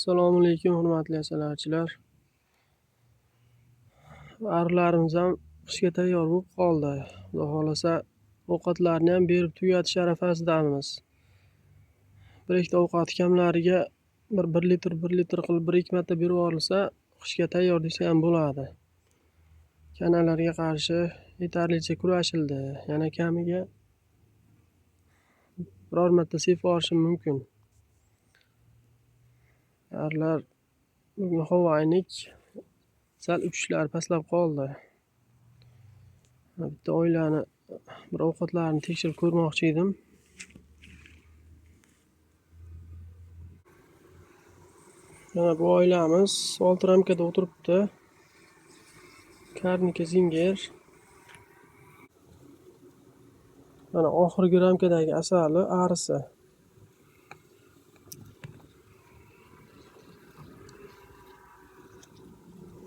Assalomu alaykum, hurmatli asalarichilar. Arilarimiz ham qishga tayyor bo'lib qoldi. Xudo xolasa ovqatlarni ham berib tugatish arafasidamiz. Bir ikkita ovqat kamlariga 1 litr qilib 1-2 marta berib yuborilsa, qishga tayyor desa ham bo'ladi. Kanalarga qarshi yetarlicha kurashildi. Yana kamiga biror marta sepib yuborishim mumkin. Arilar bugun havo aynik, sal uchishlari pastlab qoldi. Bitta oilani bir ovqatlarini tekshirib ko'rmoqchi edim. Mana bu oilamiz 6 ramkada o'tiribdi. Karnika zinger. Mana oxirgi ramkadagi asali arisi.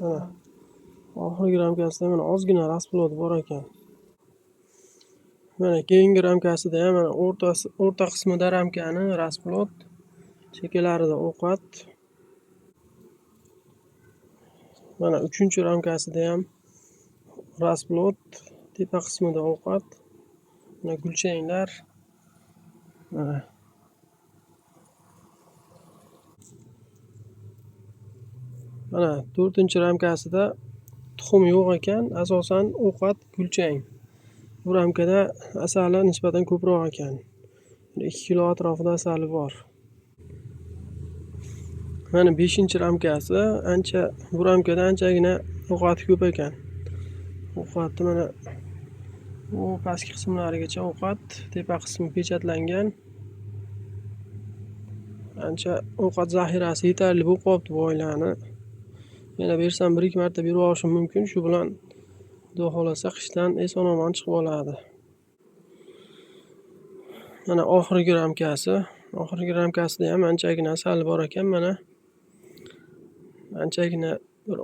Mana oxirgi ramkasida mana ozgina rasplod bor ekan. Mana keyingi ramkasida ham mana o'rta qismida ramkani rasplod, chekkalarida ovqat. Mana 3-ramkasida ham rasplod, tepa qismida ovqat. Mana gulchanglar. Mana 4-ramkasida tuxum yo'q ekan, asosan ovqat gulchang. Bu ramkada asali nisbatan ko'proq ekan. 2 kilo atrofida asali bor. Mana 5-ramkasi bu ramkada anchagina ovqati ko'p ekan. Ovqati mana bu pastki qismlarigacha ovqat, tepa qismi pechatlangan. Ancha ovqat zaxirasi yetarli bo'lib qolibdi bu oilani. Yana bersam 1-2 marta berib yuborishim mumkin. Shu bilan Xudo xolasa qishdan eson-omon chiqib oladi. Mana oxirgi ramkasida ham anchagina asali bor ekan. Mana anchagina bir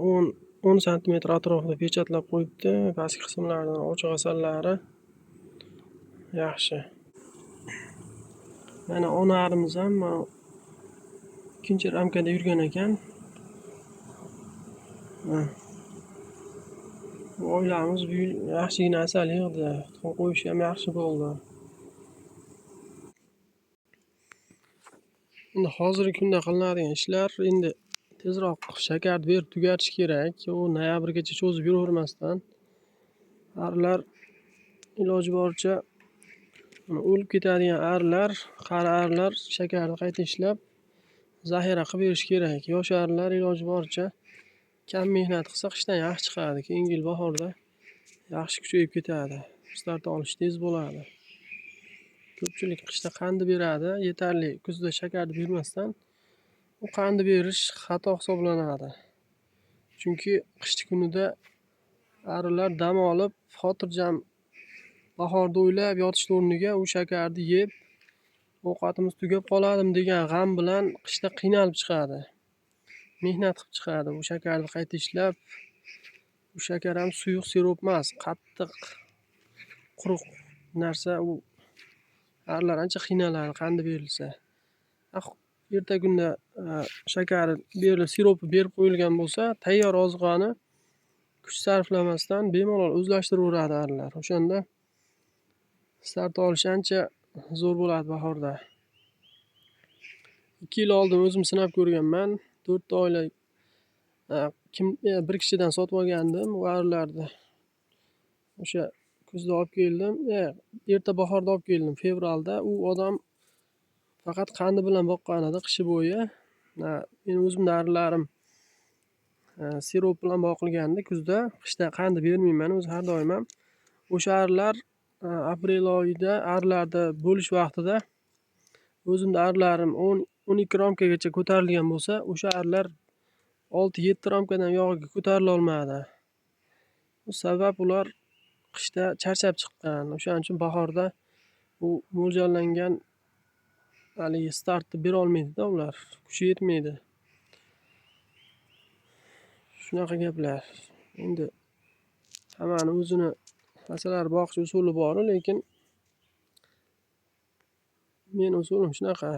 10 santimetr atrofida pechatlab qo'yibdi. Pastki qismlaridan ochiq asallari yaxshi. Mana ona arimiz ham 2-ramkada yurgan ekan. Bu oilamiz bu yil yaxshigina asal yig'di. Tuxum qo'yishi ham yaxshi bo'ldi. Endi hozirgi kunda qilinadigan ishlar endi tezroq shakarni berib tugatish kerak. U noyabrgacha cho'zib yuravermasdan. Arilar iloji boricha o'lib ketadigan arilar, qari arilar shakarni qayta ishlab zaxira qilib berish kerak. Yosh arilar iloji boricha kam mehnat qilsa qishdan yaxshi chiqadi. Keyingi yil bahorda yaxshi kuchayib ketadi. Start olish tez bo'ladi. Ko'pchilik qishda qandi beradi, yetarli kuzda shakarni bermasdan. Bu qandi berish xato hisoblanadi. Chunki qishki kunida arilar dam olib, xotirjam bahorda o'ylab yotishni o'rniga u shakarni yeb, ovqatimiz tugab qoladimi degan g'am bilan qishda qiynalib chiqadi. Mehnat qilib chiqadi. Bu shakarni qayta ishlab, bu shakar ham suyuq sirop emas, qattiq, quruq narsa. U arilar ancha qiynaladi qandi berilsa. Erta kunda shakari berilib, siropi berib qo'yilgan bo'lsa, tayyor oziqani kuch sarflamasdan bemalol o'zlashtiraveradi arilar. O'shanda start olish ancha zo'r bo'ladi bahorda. 2 yil oldin o'zim sinab ko'rganman. 4 ta oila bir kishidan sotib olgandim bu arilarni. O'sha kuzda olib keldim, erta bahorda olib keldim, fevralda. U odam faqat qandi bilan boqqan edi qishi bo'yi. Men o'zimning arilarim sirop bilan boqilgandi kuzda. Qishda qandi bermayman o'zi har doim ham. O'sha arilar aprel oyida arilarni bo'lish vaqtida o'zimning arilarim 10-12 ramkagacha ko'tarilgan bo'lsa, o'sha arilar 6-7 ramkadan yog'iga ko'tarila olmadi. Bu sabab ular qishda charchab chiqqan. O'shaning uchun bahorda u mo'ljallangan haligi startni bera olmaydi-da ular, kuchi yetmaydi. Shunaqa gaplar. Endi hammani o'zini asalari boqish usuli bor, lekin men usulim shunaqa.